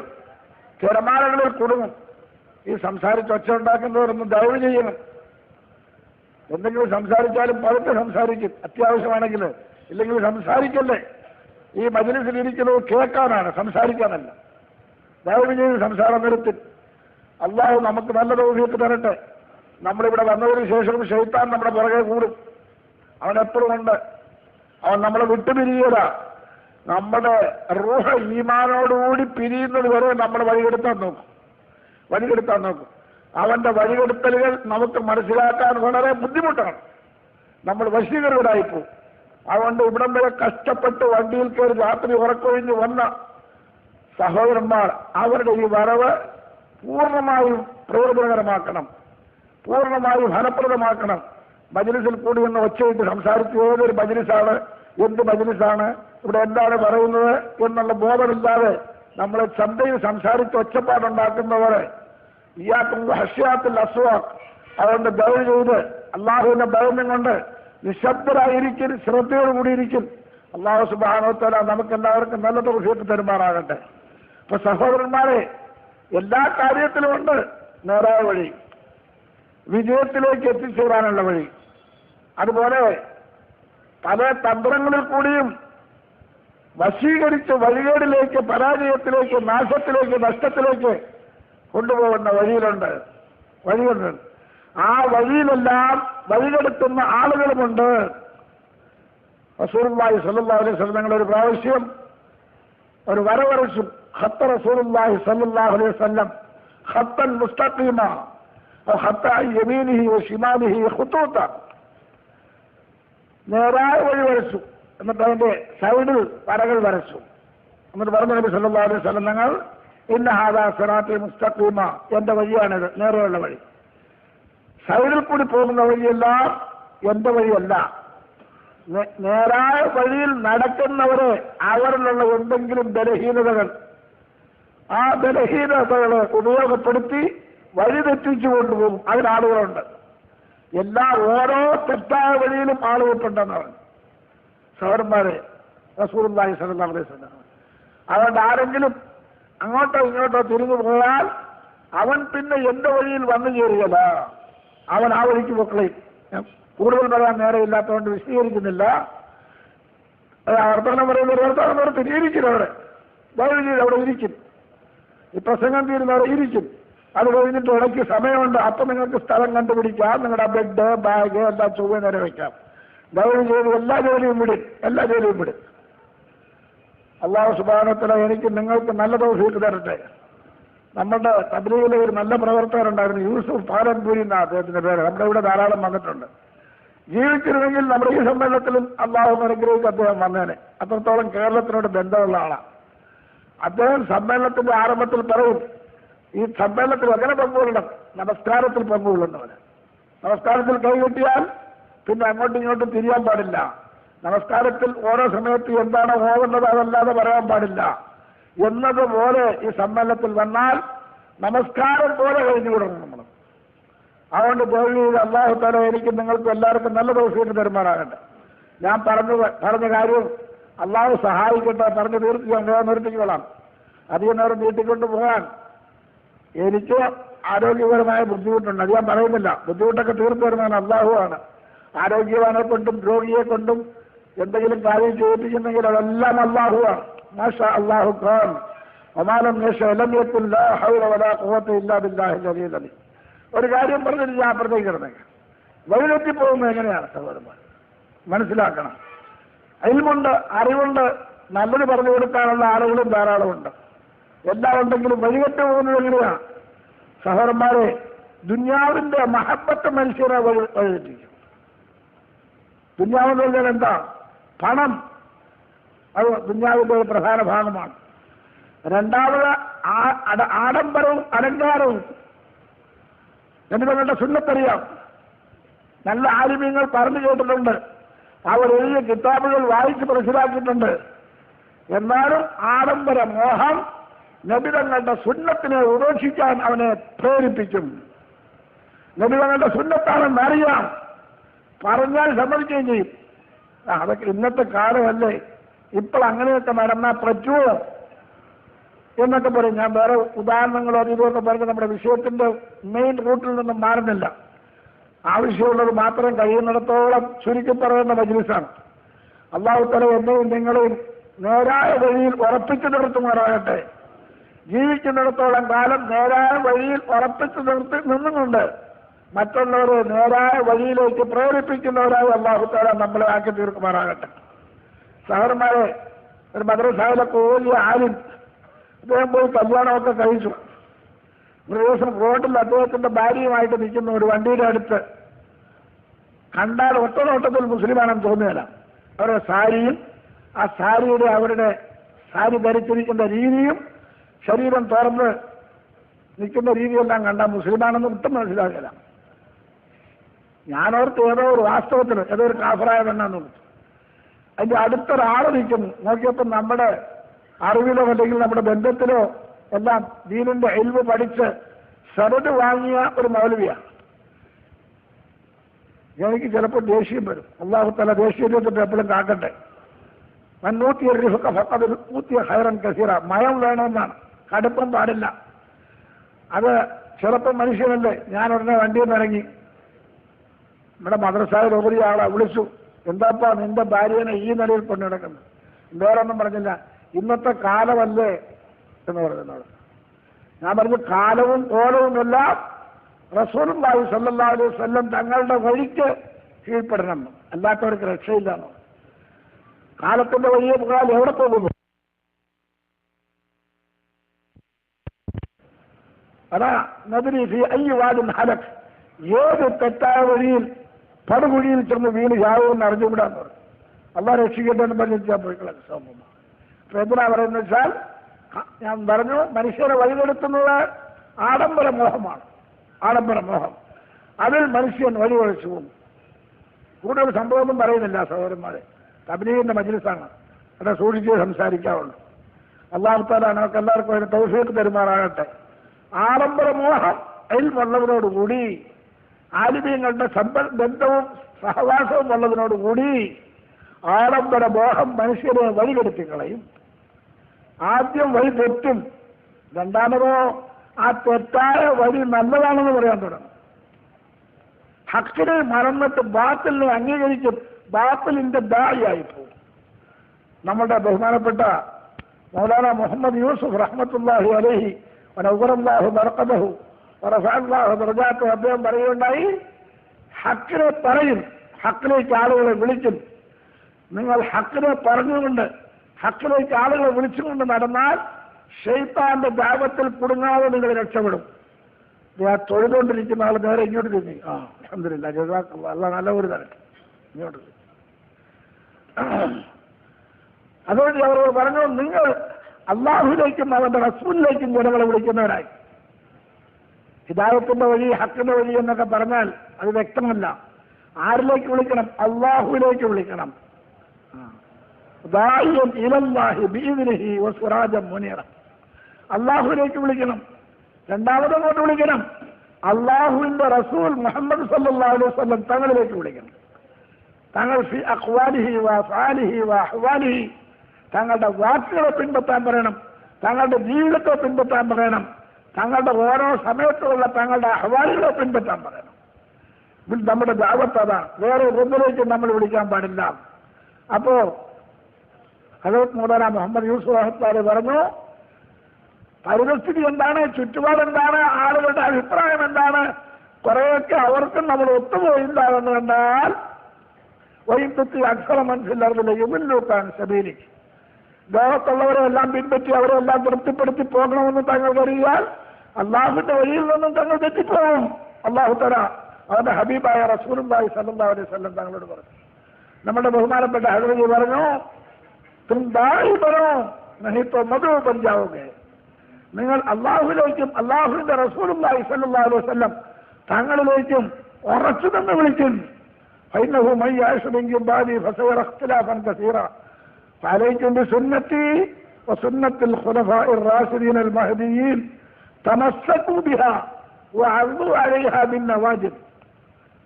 തിരമാലകളിൽ കുടുങ്ങും. ഈ സംസാരിച്ച് ഒച്ച ഉണ്ടാക്കുന്നവരൊന്നും ദയവ് ചെയ്യണം. എന്തെങ്കിലും സംസാരിച്ചാലും പതുക്കെ സംസാരിക്കും, അത്യാവശ്യമാണെങ്കിൽ. ഇല്ലെങ്കിൽ സംസാരിക്കല്ലേ. ഈ മജ്‌ലിസിൽ ഇരിക്കുന്നത് കേൾക്കാനാണ്, സംസാരിക്കാനല്ല. ദയവ് ചെയ്ത് സംസാരം നിർത്തി. അള്ളാഹു നമുക്ക് നല്ല തൗഫീഖ് തരട്ടെ. നമ്മളിവിടെ വന്നതിന് ശേഷം ശൈത്താൻ നമ്മുടെ പുറകെ കൂടും. അവൻ എപ്പോഴും ഉണ്ട്. അവൻ നമ്മളെ വിട്ടുപിരിയുക. നമ്മുടെ റൂഹ ഈമാനോടുകൂടി പിരിയുന്നത് വരെ നമ്മൾ വഴികെടുത്താൻ നോക്കും. അവന്റെ വഴികെടുത്തലുകൾ നമുക്ക് മനസ്സിലാക്കാൻ വളരെ ബുദ്ധിമുട്ടാണ്. നമ്മൾ വശീകരരായിപ്പോവും. അതുകൊണ്ട് ഇവിടം വരെ കഷ്ടപ്പെട്ട് വണ്ടിയിൽ കയറി രാത്രി ഉറക്കൊഴിഞ്ഞ് വന്ന സഹോദരന്മാർ അവരുടെ ഈ വരവ് പൂർണ്ണമായും പ്രയോജനകരമാക്കണം, പൂർണ്ണമായും ഫലപ്രദമാക്കണം. മജ്‌ലിസിൽ കൂടി നിന്ന് ഒച്ചയിട്ട് സംസാരിച്ച് ഏതൊരു മജ്‌ലിസാണ്, എന്ത് മജ്‌ലിസാണ്, ഇവിടെ എന്താണ് പറയുന്നത് എന്നുള്ള ബോധമില്ലാതെ നമ്മളെ ചന്തയിൽ സംസാരിച്ച് ഒച്ചപ്പാടുണ്ടാക്കുന്നവരെ ഇയാക്കും ഹഷ്യാത്തിൽ അസ്വാഖ്. അതുകൊണ്ട് ദയവ് ചെയ്ത് അള്ളാഹുവിന്റെ ഭയം കൊണ്ട് നിശബ്ദരായിരിക്കും, ശ്രദ്ധയോടുകൂടിയിരിക്കും. അള്ളാഹു സുബ്ഹാനഹു വ തആല നമുക്കെല്ലാവർക്കും നല്ല തൗഫീഖ് തരുമാറാകട്ടെ. അപ്പൊ സഹോദരന്മാരെ, എല്ലാ കാര്യത്തിലുമുണ്ട് നേരായ വഴി, വിജയത്തിലേക്ക് എത്തിച്ചേരാനുള്ള വഴി. അതുപോലെ പല തന്ത്രങ്ങളിൽ കൂടിയും വശീകരിച്ച് വഴികേടിലേക്ക്, പരാജയത്തിലേക്ക്, നാശത്തിലേക്ക്, നഷ്ടത്തിലേക്ക് കൊണ്ടുപോകുന്ന വഴിയുണ്ട്. ആ വഴിയിലെല്ലാം വഴികെടുത്തുന്ന ആളുകളുമുണ്ട്. റസൂലുള്ളാഹി സ്വല്ലല്ലാഹു അലൈഹി വസല്ലം തങ്ങൾ ഒരു പ്രാവശ്യം ഒരു വരച്ചു. ഖത്ത റസൂലുള്ളാഹി സ്വല്ലല്ലാഹു അലൈഹി വസല്ലം ഖത്തൻ മുസ്തഖീമ ഖത്ത യമീനിഹി വശിമാലിഹി ഖുതൂത. നേരായ വഴി വരച്ചു. എന്നിട്ട് അതിന്റെ സൈഡിൽ വരകൾ വരച്ചു. എന്നിട്ട് പറഞ്ഞു നബി സല്ലല്ലാഹു അലൈഹി വസല്ലം തങ്ങൾ, ഇന്ന ഹാദാ സിറാത്തി മുസ്തഖീമ, എന്റെ വഴിയാണിത്, നേരെയുള്ള വഴി. സൈഡിൽ കൂടി പോകുന്ന വഴിയെല്ലാം എന്റെ വഴിയല്ല. നേരായ വഴിയിൽ നടക്കുന്നവരെ അവരിലുള്ള എന്തെങ്കിലും ബലഹീനതകൾ, ആ ബലഹീനതകളെ ഉപയോഗപ്പെടുത്തി വഴി തെറ്റിച്ചു കൊണ്ടുപോകും. അതിനാളുകളുണ്ട്. ഓരോ തെറ്റായ വഴിയിലും ആളുകൾക്കുണ്ടെന്നാണ് സഹോദരന്മാരെ റസൂലുള്ളാഹി സ്വല്ലല്ലാഹു അലൈഹി വസല്ലം. അതുകൊണ്ട് ആരെങ്കിലും അങ്ങോട്ടോ ഇങ്ങോട്ടോ തിരിഞ്ഞു പോയാൽ അവൻ പിന്നെ എന്റെ വഴിയിൽ വന്നു ചേരുകയില്ല. അവൻ ആ വഴിക്ക് പൊക്കളയും. കൂടുതൽ പറയാൻ നേരെയില്ലാത്തതുകൊണ്ട് വിശദീകരിക്കുന്നില്ല. വർത്തമാനം പറയുന്നവർ ഇരിക്കും, അവിടെ ദയവ് ചെയ്ത് അവിടെ ഇരിക്കും. ഈ പ്രസംഗം തീരുന്നവരെ ഇരിക്കും. അത് കഴിഞ്ഞിട്ട് ഇടയ്ക്ക് സമയമുണ്ട്. അപ്പം നിങ്ങൾക്ക് സ്ഥലം കണ്ടുപിടിക്കാം. നിങ്ങളുടെ ബെഡ്, ബാഗ് എല്ലാം ചൊവ്വ നേരെ വയ്ക്കാം. ദയവ് ചെയ്ത് എല്ലാ ജോലിയും വിടും. അല്ലാഹു സുബ്ഹാനഹു വ തആല എനിക്ക് നിങ്ങൾക്ക് നല്ല തൗഫീഖ് തരട്ടെ. നമ്മുടെ തബ്ലീഗിലെ ഒരു നല്ല പ്രവർത്തകരുണ്ടായിരുന്നു, യൂസുഫ് പാലൻപൂരി എന്നാണ് അദ്ദേഹത്തിന്റെ പേര്. നമ്മുടെ ഇവിടെ ധാരാളം വന്നിട്ടുണ്ട്. ജീവിച്ചിരുന്നെങ്കിൽ നമ്മുടെ ഈ സമ്മേളനത്തിലും അള്ളാഹു അനുഗ്രഹിച്ച് അദ്ദേഹം വന്നേനെ. അത്രത്തോളം കേരളത്തിനോട് ബന്ധമുള്ള ആളാണ് അദ്ദേഹം. സമ്മേളനത്തിന്റെ ആരംഭത്തിൽ പറയും, ഈ സമ്മേളനത്തിൽ എങ്ങനെ പങ്കുകൊള്ളണം? നമസ്കാരത്തിൽ പങ്കുകൊള്ളുന്നവന്. നമസ്കാരത്തിൽ കൈകെട്ടിയാൽ പിന്നെ അങ്ങോട്ടും ഇങ്ങോട്ടും തിരിയാൻ പാടില്ല. നമസ്കാരത്തിൽ ഓരോ സമയത്ത് എന്താണോ ഓടുന്നത് അതല്ലാതെ പറയാൻ പാടില്ല എന്നതുപോലെ ഈ സമ്മേളനത്തിൽ വന്നാൽ നമസ്കാരം പോലെ കഴിഞ്ഞു വിടണം നമ്മൾ. അതുകൊണ്ട് ദയവ് അല്ലാഹു തആല എനിക്ക് നിങ്ങൾക്ക് എല്ലാവർക്കും നല്ല തൗഫീഖ് തരുമാറാകട്ടെ. ഞാൻ പറഞ്ഞ കാര്യം അള്ളാഹു സഹായിക്കട്ടെ. പറഞ്ഞു നിർത്തിക്കൊള്ളാം. അധികം നേരം നീട്ടിക്കൊണ്ട് പോകാൻ എനിക്ക് ആരോഗ്യപരമായ ബുദ്ധിമുട്ടുണ്ട്. അത് ഞാൻ പറയുന്നില്ല. ബുദ്ധിമുട്ടൊക്കെ തീർത്തു തരുന്നവൻ അള്ളാഹുവാണ്. ആരോഗ്യവാനെ കൊണ്ടും രോഗിയെ കൊണ്ടും എന്തെങ്കിലും കാര്യം ചെയ്യിപ്പിക്കുന്നെങ്കിൽ അതെല്ലാം അള്ളാഹുവാണ്. മാഷാ അല്ലാഹു ഖാൻ വമാലം യശാ ലം യകുൻ ലാ ഹൗല വലാ ഖുവത ഇല്ലാ ബില്ലാഹിൽ അലിയിൽ അലീം. ഒരു കാര്യം പറഞ്ഞിട്ട് ഞാൻ അപ്പുറത്തേക്ക് കിടന്നേക്കാം. വഴിതെറ്റി പോകുന്നത് എങ്ങനെയാണ് സഹോദരന്മാർ മനസ്സിലാക്കണം. ഇൽമുണ്ട്, അറിവുണ്ട്, നല്ലത് പറഞ്ഞു കൊടുക്കാനുള്ള ആളുകളും ധാരാളമുണ്ട്. എല്ലാം ഉണ്ടെങ്കിലും വഴിതെറ്റി പോകുന്നത് എങ്ങനെയാണ് സഹോദരന്മാരെ? ദുന്യാവിന്റെ മഹബത്ത് മനുഷ്യരെ വഴിതെറ്റിക്കും. ദുന്യാവെന്ന് പറഞ്ഞാൽ എന്താ? പണം. അത് ദുന്യാവിന്റെ ഒരു പ്രധാന ഭാഗമാണ്. രണ്ടാമത് ആഡംബരവും അലങ്കാരവും. എന്നിട്ട് സുന്നത്തറിയാം. നല്ല ആലിമ്യങ്ങൾ പറഞ്ഞു കേട്ടിട്ടുണ്ട്. അവർ എഴുതിയ കിതാബുകൾ വായിച്ച് മനസ്സിലാക്കിയിട്ടുണ്ട്. എന്നാലും ആഡംബര മോഹം നബിതങ്ങളുടെ സുന്നത്തിനെ ഉപേക്ഷിക്കാൻ അവനെ പ്രേരിപ്പിക്കും. നബിതങ്ങളുടെ സുന്നത്താണെന്ന് അറിയാം, പറഞ്ഞാൽ സമ്മതിക്കുകയും ചെയ്യും. അതൊക്കെ ഇന്നത്തെ കാലമല്ലേ, ഇപ്പോൾ അങ്ങനെയൊക്കെ നടന്നാൽ പറ്റുമോ എന്നൊക്കെ പറയും. ഞാൻ വേറെ ഉദാഹരണങ്ങളോ ഇതൊക്കെ പറഞ്ഞ് നമ്മുടെ വിഷയത്തിന്റെ മെയിൻ റൂട്ടിൽ നിന്നും മാറുന്നില്ല. ആവശ്യമുള്ളത് മാത്രം കഴിയുന്നിടത്തോളം ചുരുക്കി പറയുന്ന മജ്ലിസാണ്. അല്ലാഹു തആല എന്നെയും നിങ്ങളെയും നേരായ വഴിയിൽ ഉറപ്പിച്ചു നിർത്തുമാറാകട്ടെ. ജീവിക്കുന്നിടത്തോളം കാലം നേരായ വഴിയിൽ ഉറപ്പിച്ചു നിന്നുകൊണ്ട് മറ്റുള്ളവരെ നേരായ വഴിയിലേക്ക് പ്രേരിപ്പിക്കുന്നവരായി അല്ലാഹു തആല നമ്മളെ ആക്കി തീർക്കുമാറാകട്ടെ. സഹോദരന്മാരെ, ഒരു മദ്രസയിലൊക്കെ വലിയ ആലിം, അദ്ദേഹം പോയി കല്യാണമൊക്കെ കഴിച്ചു. ഒരു ദിവസം റോഡിൽ അദ്ദേഹത്തിന്റെ ഭാര്യയുമായിട്ട് നിൽക്കുന്ന ഒരു വണ്ടിയുടെ അടുത്ത് കണ്ടാൽ ഒറ്റനോട്ടത്തിൽ മുസ്ലിമാണെന്ന് തോന്നുകയില്ല. അവരുടെ സാരിയും ആ സാരിയുടെ അവരുടെ സാരി ധരിച്ചിരിക്കുന്ന രീതിയും ശരീരം തുറന്ന് നിൽക്കുന്ന രീതിയെല്ലാം കണ്ടാൽ മുസ്ലിമാണെന്ന് ഒട്ടും മനസ്സിലാകില്ല. ഞാനോർത്ത് ഏതോ ഒരു വാസ്തവത്തിൽ ഏതോ ഒരു കാഫറായ പെണ്ണാന്ന് തോന്നുന്നു. അതിന്റെ അടുത്തൊരാൾ നിൽക്കുന്നു. നോക്കിയപ്പോൾ നമ്മുടെ അറിവിലോ അല്ലെങ്കിൽ നമ്മുടെ ബന്ധത്തിലോ എല്ലാം ദീനിന്റെ ഇൽമ് പഠിച്ച് സനദ് വാങ്ങിയ ഒരു മൗലവിയാണ്. എനിക്ക് ചിലപ്പോൾ ദേഷ്യം വരും. അല്ലാഹു തആല ദേഷ്യത്തിൽ എപ്പോഴും കാക്കട്ടെ. ൂത്തിയ ഹൈറൻ കസീറ. മയം വേണമെന്നാണ്, കടുപ്പം പാടില്ല. അത് ചിലപ്പോൾ മനുഷ്യനല്ലേ. ഞാൻ ഉടനെ വണ്ടിയിൽ നിന്ന് ഇറങ്ങി നമ്മുടെ മദ്രസയിൽ ഉപരി ആളെ വിളിച്ചു. എന്താപ്പാ നിന്റെ ഭാര്യനെ ഈ നിലയിൽ കൊണ്ടുനടക്കുന്നത്? വേറൊന്നും പറഞ്ഞില്ല. ഇന്നത്തെ കാലമല്ലേ എന്ന് പറഞ്ഞത്. ഞാൻ പറഞ്ഞു കാലവും കോലവുമെല്ലാം റസൂലുള്ളാഹി സ്വല്ലല്ലാഹു അലൈഹി വസല്ലം തങ്ങളുടെ വഴിക്ക് കീഴ്പ്പെടണം, അല്ലാത്തവർക്ക് രക്ഷയില്ലാന്നോ. കാലത്തിന്റെ വഴിയെ പോകാൻ എവിടെ പോകുന്നു? അതാ നദരി ഫീ അയ്യി വാദിൻ ഹലക്. ഏത് തെറ്റായ വഴിയിൽ പടുകുഴിയിൽ ചെന്ന് വീണ് ചാവുമെന്ന് അറിഞ്ഞുകൂടാന്ന് പറഞ്ഞു. അള്ളാഹ് രക്ഷിക്കട്ടെ എന്ന് പറഞ്ഞാൽ പോയിക്കളാം. അപ്പൊ എന്തിനാ പറയുന്നത് വെച്ചാൽ, ഞാൻ പറഞ്ഞു മനുഷ്യരെ വഴിതെടുത്തുന്നത് ആഡംബര മോഹമാണ്. ആഡംബര മോഹം, അതിൽ മനുഷ്യൻ വഴിവഴിച്ചു പോകും. കൂടുതൽ സംഭവമൊന്നും പറയുന്നില്ല സഹോദരന്മാരെ. തബ്ലീഗിന്റെ മജ്ലിസാണ്, അവിടെ സൂക്ഷിച്ച് സംസാരിക്കാവുള്ളൂ. അല്ലാഹു തആല നമുക്ക് എല്ലാവർക്കും അതിന് തൗഫീഖ് തരുമാറാകട്ടെ. ആഡംബര മോഹം ഇൽമുള്ളവരോടുകൂടി, ആലിമീങ്ങളുടെ ബന്ധവും സഹവാസവും ഉള്ളതിനോടുകൂടി ആഡംബര മോഹം മനുഷ്യരെ വഴികെടുത്തി കളയും. ആദ്യം വഴി തെറ്റും, രണ്ടാമതോ ആ തെറ്റായ വഴി നല്ലതാണെന്ന് പറയാൻ തുടങ്ങും. ഹക്കിനെ മറന്നിട്ട് ബാത്തിലിനെ അംഗീകരിക്കും, ബാത്തിലിന്റെ ദായിയായി പോകും. നമ്മുടെ ബഹുമാനപ്പെട്ട മൗലാന മുഹമ്മദ് യൂസുഫ് റഹ്മത്തുള്ളാഹി അലൈഹി വനവറല്ലാഹു ബർക്കതഹു വറഫഅല്ലാഹു ദറജാതഹു അദ്ദേഹം പറയുകയുണ്ടായി, ഹക്കിനെ പറയും, ഹക്കിലേക്ക് ആളുകളെ വിളിക്കും. നിങ്ങൾ ഹക്കിനെ പറഞ്ഞുകൊണ്ട് ഹക്കിലേക്ക് ആളുകളെ വിളിച്ചുകൊണ്ട് നടന്നാൽ ശൈത്താന്റെ ദാവത്തിൽ കുടുങ്ങാതെ നിങ്ങൾ രക്ഷപ്പെടും. ഞാൻ തൊഴുതുകൊണ്ടിരിക്കുന്ന ആൾ നേരെ ഇങ്ങോട്ട് തിരിഞ്ഞു. അൽഹംദുലില്ലാഹ് ജസാക്കല്ലാഹ്, അല്ലാഹ് നല്ല ഒരു തരട്ടെ ഇങ്ങോട്ട്. അതുകൊണ്ട് അവരോട് പറഞ്ഞു, നിങ്ങൾ അള്ളാഹുവിലേക്കും അവന്റെ റസൂലിലേക്കും ജനങ്ങളെ വിളിക്കുന്നവരായി. ഹിദായത്തിന്റെ വഴി, ഹക്കിന്റെ വഴി എന്നൊക്കെ പറഞ്ഞാൽ അത് വ്യക്തമല്ല. ആരിലേക്ക് വിളിക്കണം? അള്ളാഹുവിലേക്ക് വിളിക്കണം. ദാഇയൻ ഇലല്ലാഹി ബിഇദ്നിഹി വസിറാജൻ മുനീറ. അള്ളാഹുവിലേക്ക് വിളിക്കണം. രണ്ടാമതും കൊണ്ട് വിളിക്കണം, അള്ളാഹുവിന്റെ റസൂൽ മുഹമ്മദ് സല്ലല്ലാഹു അലൈഹി വസല്ലം തങ്ങളിലേക്ക് വിളിക്കണം. തങ്ങൾ ഫി അഖ്വാലിഹി വഅഫ്ആലിഹി വഅഹ്വാലിഹി, തങ്ങളുടെ വാക്കുകളെ പിൻപറ്റാൻ പറയണം, തങ്ങളുടെ ജീവിതത്തെ പിൻപറ്റാൻ പറയണം, തങ്ങളുടെ ഓരോ സമയത്തുള്ള തങ്ങളുടെ അഹ്വാലുകളെ പിൻപറ്റാൻ പറയണം. നമ്മുടെ ദഅവത്ത് അതാണ്. വേറെ ഒന്നിലേക്കും നമ്മൾ വിളിക്കാൻ പാടില്ല. അപ്പോ ഹദരത്ത് മൗലാന മുഹമ്മദ് യൂസുഫ് റഹ്മത്തുള്ളാഹി പറഞ്ഞു, പരിതസ്ഥിതി എന്താണ്, ചുറ്റുപാട് എന്താണ്, ആളുകളുടെ അഭിപ്രായം എന്താണ്, കുറെയൊക്കെ അവർക്കും നമ്മൾ ഒത്തുപോയില്ല എന്ന് കണ്ടാൽ വൈദ്യുതി അക്ഷര മനസ്സിലാർന്നില്ല യുമില്ലൂക്കാൻ സബീലിക്ക്, ലോകത്തുള്ളവരെ എല്ലാം പിൻപറ്റി അവരെ എല്ലാം തൃപ്തിപ്പെടുത്തി പോകണമെന്ന് തങ്ങൾ കരുതിയാൽ അള്ളാഹുവിന്റെ വഴിയിൽ നിന്നും തങ്ങൾ തെറ്റിപ്പോകും. അള്ളാഹു തആല അവന്റെ ഹബീബായ റസൂലുള്ളാഹി സ്വല്ലല്ലാഹു അലൈഹി വസല്ലം തങ്ങളോട് പറഞ്ഞു. നമ്മുടെ ബഹുമാനപ്പെട്ട ഹദീസ് പറഞ്ഞു, തും ദാഇ ബനോ നഹി തോ മദൂ ബൻ ജാओगे. നിങ്ങൾ അള്ളാഹുവിലേക്കും അള്ളാഹുവിന്റെ റസൂലുള്ളാഹി സ്വല്ലല്ലാഹു അലൈഹി വസല്ലം തങ്ങളിലേക്കും ഉറച്ചു നിന്ന് വിളിക്കും. ഫൈനഹു മൻ യഅ്ശു മിൻകും ബഅദി ഫസയറ ഇഖ്തിലാഫൻ കസീറ ഫഅലൈക്കും ബിസുന്നതി വസുന്നത്തിൽ ഖുലഫാഇർ റാഷിദീൻ അൽ മഹ്ദിയീൻ തമസ്സകൂ ബിഹാ വഅദു അലൈഹാ ബിന്നവാജിബ്.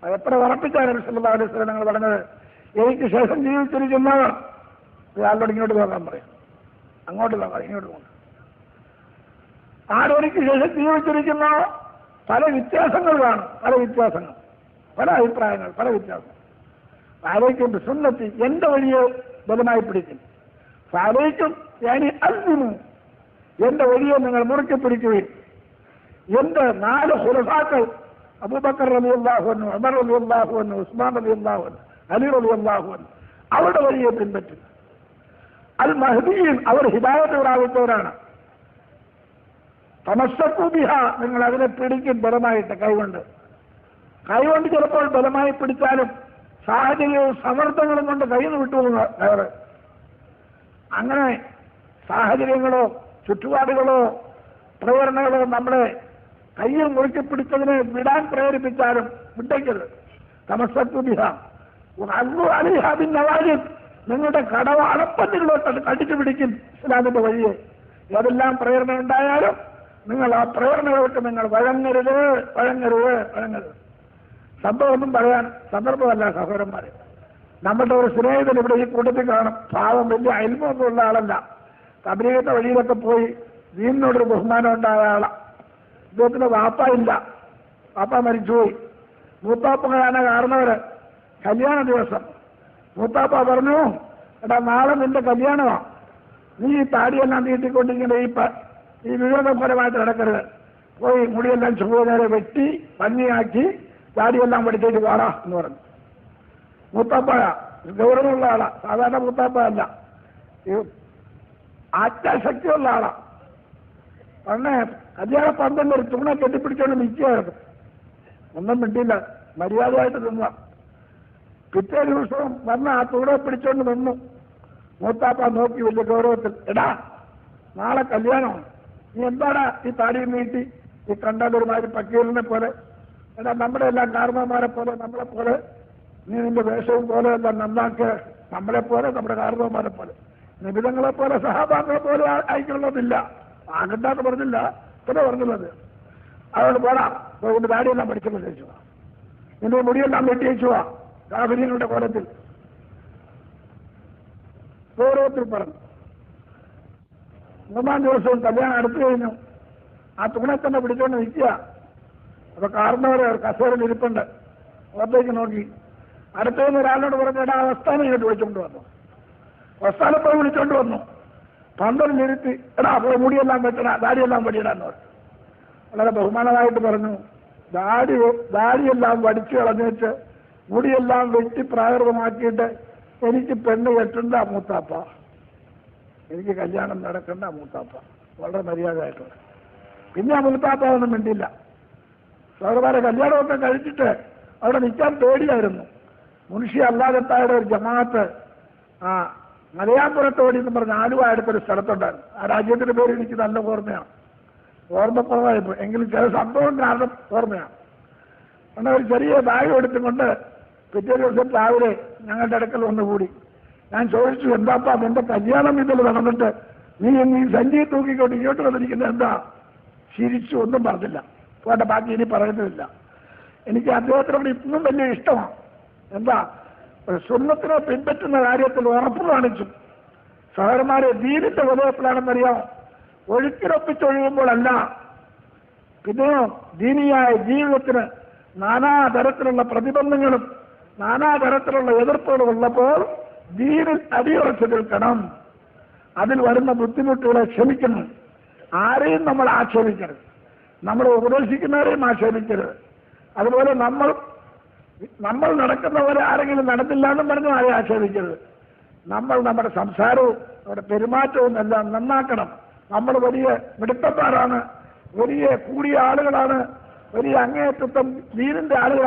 എത്ര ഉറപ്പിച്ചാണ് നബി സല്ലല്ലാഹു അലൈഹി വസല്ലം ഞങ്ങൾ പറഞ്ഞത്, എനിക്ക് ശേഷം ജീവിച്ചിരിക്കുന്നവർ ആളോട് ഇങ്ങോട്ട് പോകാൻ പറയും, അങ്ങോട്ട് പോകാം, ഇങ്ങോട്ട് പോകാം. ആരോടിക്ക് ശേഷം ജീവിച്ചിരിക്കുന്ന പല വ്യത്യാസങ്ങൾ കാണും, പല വ്യത്യാസങ്ങൾ, പല അഭിപ്രായങ്ങൾ, പല വ്യത്യാസം. ഫഅലൈക്കും ബിസുന്നതി, എന്റെ വഴിയെ ബലമായി പിടിക്കും. ഫഅലൈക്കും യാനി അസ്ലിമു, എന്റെ വഴിയെ നിങ്ങൾ മുറുക്കി പിടിക്കുകയും എന്റെ 4 ഖുലഫാക്കൾ അബൂബക്കർ റളിയല്ലാഹു അൻഹു, ഉമർ റളിയല്ലാഹു അൻഹു, ഉസ്മാൻ റളിയല്ലാഹു അൻഹു, അലി റളിയല്ലാഹു അൻഹു, അവരുടെ വഴിയെ പിൻപറ്റും. അൽ മഹ്ദിയീൻ, അവർ ഹിദായത്ത് പ്രാപിച്ചവരാണ്. തമസ്സകൂ ബിഹാ, നിങ്ങൾ അതിനെ പിടിക്കും ബലമായിട്ട്, കൈകൊണ്ട്. കൈകൊണ്ട് ചിലപ്പോൾ ബലമായി പിടിച്ചാലും സാഹചര്യവും സമ്മർദ്ദങ്ങളും കൊണ്ട് കയ്യിൽ വിട്ടുപോകുന്ന കയറ്. അങ്ങനെ സാഹചര്യങ്ങളോ ചുറ്റുപാടുകളോ പ്രേരണകളോ നമ്മളെ കയ്യിൽ മുറുക്കി പിടിച്ചതിനെ വിടാൻ പ്രേരിപ്പിച്ചാലും വിട്ടേക്കരുത്. തമസ്സകൂ ബിഹാ വഅദു അലൈഹാ ബിന്നവാജിബ്, നിങ്ങളുടെ കടവാളപ്പത്തിലോട്ട് കടിച്ചു പിടിക്കും ഇസ്ലാമിന്റെ വഴിയെ. ഏതെല്ലാം പ്രേരണ ഉണ്ടായാലും നിങ്ങൾ ആ പ്രേരണകൾക്ക് നിങ്ങൾ വഴങ്ങരുത്, വഴങ്ങരുത്, വഴങ്ങരുത്. സംഭവമൊന്നും പറയാൻ സന്ദർഭമല്ല സഹോദരന്മാരെ. നമ്മുടെ ഒരു സ്നേഹിതൻ ഇവിടെ ഈ കൂട്ടത്തിൽ കാണും, പാവം വലിയ അയൽമൊന്നും ഉള്ള ആളല്ല, തബ്ലീഗിന്റെ വഴിയിലൊക്കെ പോയി ദീനിനോടൊരു ബഹുമാനം ഉണ്ടായ ആളാ. ഇദ്ദേഹത്തിന് വാപ്പ ഇല്ല, വാപ്പ മരിച്ചുപോയി. മൂത്താപ്പയാണ് കാരണവര്. കല്യാണ ദിവസം മൂത്താപ്പ പറഞ്ഞു, എടാ നാളെ നിന്റെ കല്യാണമാ, നീ ഈ താടിയെല്ലാം നീട്ടിക്കൊണ്ടിങ്ങനെ ഈ വിവേകപരമായിട്ട് നടക്കരുത്, പോയി മുടിയെല്ലാം ചുവന്നേരെ വെട്ടി ഭംഗിയാക്കി താടിയെല്ലാം പഠിച്ചേക്ക് വാടാ എന്ന് പറഞ്ഞു. മൂത്താപ്പയ ഗൗരവമുള്ള ആളാ, സാധാരണ മൂത്താപ്പ അല്ല, ആത്മശക്തിയുള്ള ആളാ. പണ്ടേ കല്യാണ പന്തന്റെ ഒരു തുണ കെട്ടിപ്പിടിച്ചോണ്ട് നിൽക്കുകയായിരുന്നു, ഒന്നും മിണ്ടില്ല, മര്യാദയായിട്ട് നിന്ന. പിറ്റേ ദിവസവും വന്ന ആ തുണ പിടിച്ചോണ്ട് നിന്നു. മൂത്താപ്പ നോക്കി വലിയ ഗൗരവത്തിൽ, എടാ നാളെ കല്യാണമാണ്, നീ എന്താടാ ഈ താടി നീട്ടി ഈ കണ്ടാൽ ഒരുമാതിരി പക്കീലിനെ പോലെ, എടാ നമ്മുടെ എല്ലാം കാരണവന്മാരെ പോലെ നമ്മളെ പോലെ നീ നിന്റെ വേഷവും പോലെ എല്ലാം നന്നാക്ക്, നമ്മളെ പോലെ നമ്മുടെ കാരണവന്മാരെ പോലെ, നിബിധങ്ങളെ പോലെ സഹാബാക്കളെ പോലെ ആയിക്കൊള്ളുന്നില്ല. ആകണ്ടാന്ന് പറഞ്ഞില്ല, ഇത്ര പറഞ്ഞുള്ളത്. അതുകൊണ്ട് പോടാ, നിന്റെ താടിയെല്ലാം പഠിച്ചെന്ന് ചോദിച്ചു, നിന്റെ മുടിയെല്ലാം വെട്ടിയേച്ചുവാ കാഫിര്യങ്ങളുടെ കോലത്തിൽ ഗൗരവത്തിൽ പറഞ്ഞു. 3-ാം ദിവസവും കല്യാണം അടുത്തു കഴിഞ്ഞു. ആ തൂണെ തന്നെ പിടിച്ചുകൊണ്ട് നിൽക്കുക. അപ്പൊ കാരണവരെ കസേരയിൽ ഇരിപ്പുണ്ട്. പുറത്തേക്ക് നോക്കി. അടുത്തതിന് ഒരാളോട് പറഞ്ഞാൽ ആ വസ്താനം ഇങ്ങോട്ട് വിളിച്ചുകൊണ്ട് വന്നു. വസ്താനം പോയി വിളിച്ചോണ്ട് വന്നു. പന്തലിരുത്തി, എടാ പോയി മുടിയെല്ലാം വെട്ടണ, ദാടിയെല്ലാം വടിയിടാന്ന് പറഞ്ഞു. വളരെ ബഹുമാനമായിട്ട് പറഞ്ഞു, ദാടിയെല്ലാം വടിച്ചു കളഞ്ഞേച്ച് മുടിയെല്ലാം വെട്ടി പ്രാകൃതമാക്കിയിട്ട് എനിക്ക് പെണ്ണ് കെട്ടണ്ട മൂത്താപ്പ, എനിക്ക് കല്യാണം നടക്കണ്ട മൂത്താപ്പ. വളരെ മര്യാദയായിട്ട്. പിന്നെ ആ മൂത്താപ്പ ഒന്നും മിണ്ടില്ല. സഹോദരന്മാരെ, കല്യാണമൊക്കെ കഴിച്ചിട്ട് അവിടെ നിൽക്കാൻ പേടിയായിരുന്നു. മുൻഷി അല്ലാതെത്തായുടെ ഒരു ജമാഅത്ത് മലയാപുരത്തോടി എന്ന് പറഞ്ഞ ആലുവ അടുത്തൊരു സ്ഥലത്തുണ്ടായിരുന്നു. ആ രാജ്യത്തിന്റെ പേര് എനിക്ക് നല്ല ഓർമ്മയാണ്. ഓർമ്മക്കുറവായിരുന്നു, എങ്കിലും ചില സംഭവം കാരണം ഓർമ്മയാണ്. എന്നാൽ ഒരു ചെറിയ ബാഗ് എടുത്തുകൊണ്ട് പിറ്റേ ദിവസം രാവിലെ ഞങ്ങളുടെ അടുക്കൽ ഒന്നുകൂടി. ഞാൻ ചോദിച്ചു, എന്താപ്പാ നിന്റെ കല്യാണം ഇതിൽ നടന്നിട്ട് നീ സഞ്ചി തൂക്കിക്കൊണ്ട് ഇങ്ങോട്ട് വന്നിരിക്കുന്നത് എന്താ? ചിരിച്ചു, ഒന്നും പറഞ്ഞില്ല. പോട്ടെ, ബാക്കി ഇനി പറയുന്നില്ല. എനിക്ക് അദ്ദേഹത്തിനോട് ഇന്നും വലിയ ഇഷ്ടമാണ്. എന്താ, സുന്നത്തിനെ പിൻപറ്റുന്ന കാര്യത്തിൽ ഉറപ്പ് കാണിച്ചു. സഹോദരന്മാരെ, ദീനിന്റെ വിലയത്തിലാണെന്നറിയാമോ? ഒഴുക്കിനൊപ്പിച്ചൊഴുകുമ്പോഴല്ല, പിന്നെയോ ദീനിയായ ജീവിതത്തിന് നാനാതരത്തിലുള്ള പ്രതിബന്ധങ്ങളും നാനാതരത്തിലുള്ള എതിർപ്പുകളും ഉള്ളപ്പോൾ ദീനിൽ അടിയുറച്ചു നിൽക്കണം. അതിൽ വരുന്ന ബുദ്ധിമുട്ടുകളെ ക്ഷമിക്കണം. ആരെയും നമ്മൾ ആക്ഷേപിക്കരുത്, നമ്മൾ ഉപദേശിക്കുന്നവരെയും ആക്ഷേപിക്കരുത്. അതുപോലെ നമ്മൾ നടക്കുന്നവരെ ആരെങ്കിലും നടന്നില്ല എന്നും പറഞ്ഞ് ആരെയും ആക്ഷേപിക്കരുത്. നമ്മൾ നമ്മുടെ സംസാരവും നമ്മുടെ പെരുമാറ്റവും എല്ലാം നന്നാക്കണം. നമ്മൾ വലിയ മിടുക്കന്മാരാണ്, വലിയ കൂടിയ ആളുകളാണ്, വലിയ അങ്ങേയറ്റം ദീനിന്റെ ആളുകൾ.